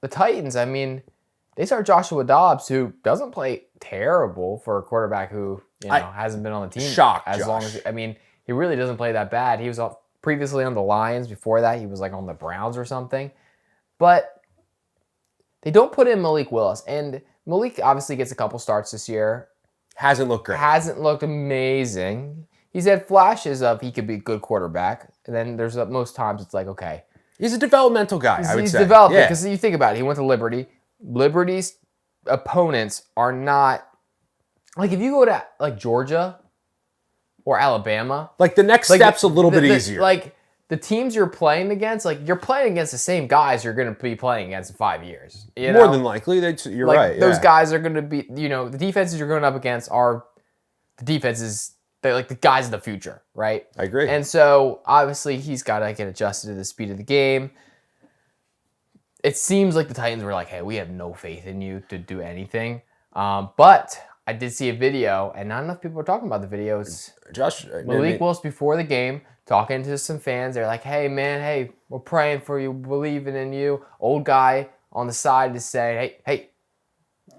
the Titans, I mean, they start Joshua Dobbs, who doesn't play terrible for a quarterback who hasn't been on the team as long as. I mean, he really doesn't play that bad. He was previously on the Lions. Before that, he was like on the Browns or something. But they don't put in Malik Willis, and Malik obviously gets a couple starts this year. Hasn't looked great. Hasn't looked amazing. He's had flashes of he could be a good quarterback, and then there's most times it's like, okay. He's a developmental guy, I would say. He's developing, because you think about it. He went to Liberty. Liberty's opponents are not... Like, if you go to, like, Georgia or Alabama... Like, the next step's a little bit easier. Like, the teams you're playing against, like, you're playing against the same guys you're going to be playing against in 5 years. More than likely. You're right. Those guys are going to be... the defenses you're going up against are the defenses... They're like the guys of the future, right? I agree. And so, obviously, he's got to get adjusted to the speed of the game. It seems like the Titans were like, hey, we have no faith in you to do anything. But I did see a video, and not enough people are talking about the videos. Malik Willis before the game, talking to some fans. They're like, hey, man, we're praying for you, believing in you. Old guy on the side is saying, hey.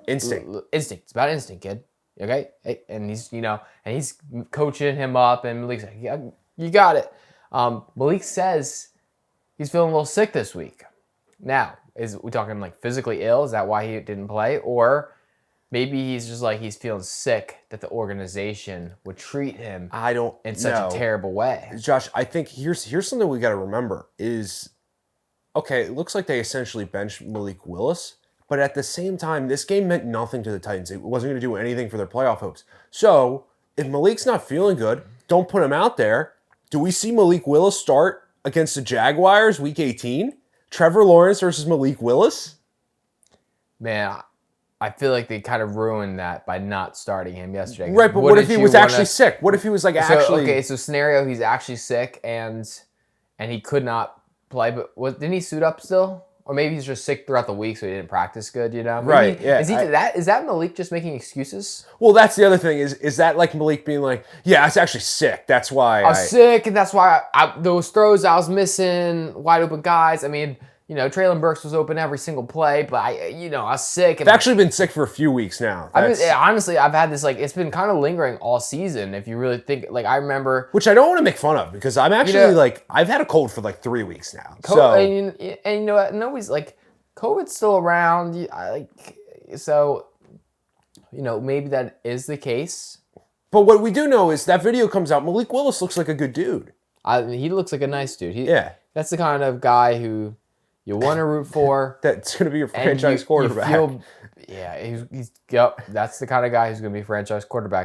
Instinct. Instinct. It's about instinct, kid. Okay, and he's and he's coaching him up, and Malik's like, "Yeah, you got it." Malik says he's feeling a little sick this week. Now, is we talking like physically ill? Is that why he didn't play, or maybe he's just like he's feeling sick that the organization would treat him in such a terrible way? Josh, I think here's something we got to remember is, okay, it looks like they essentially benched Malik Willis. But at the same time, this game meant nothing to the Titans. It wasn't going to do anything for their playoff hopes. So, if Malik's not feeling good, don't put him out there. Do we see Malik Willis start against the Jaguars week 18? Trevor Lawrence versus Malik Willis? Man, I feel like they kind of ruined that by not starting him yesterday. Right, but what if he was actually sick? What if he was actually... Okay, so scenario, he's actually sick and he could not play, but didn't he suit up still? Or maybe he's just sick throughout the week, so he didn't practice good, Maybe, right, yeah. Is that Malik just making excuses? Well, that's the other thing. Is that like Malik being like, yeah, I was actually sick. That's why I was sick, and that's why those throws I was missing, wide open guys. I mean, Traylon Burks was open every single play, but I was sick. I've actually been sick for a few weeks now. Honestly, I've had this, it's been kind of lingering all season, if you really think, I remember... Which I don't want to make fun of, because I'm actually, I've had a cold for, 3 weeks now. And you know what? Nobody's, COVID's still around, maybe that is the case. But what we do know is that video comes out, Malik Willis looks like a good dude. He looks like a nice dude. That's the kind of guy who... you want to root for. That's going to be your franchise quarterback. That's the kind of guy who's going to be franchise quarterback.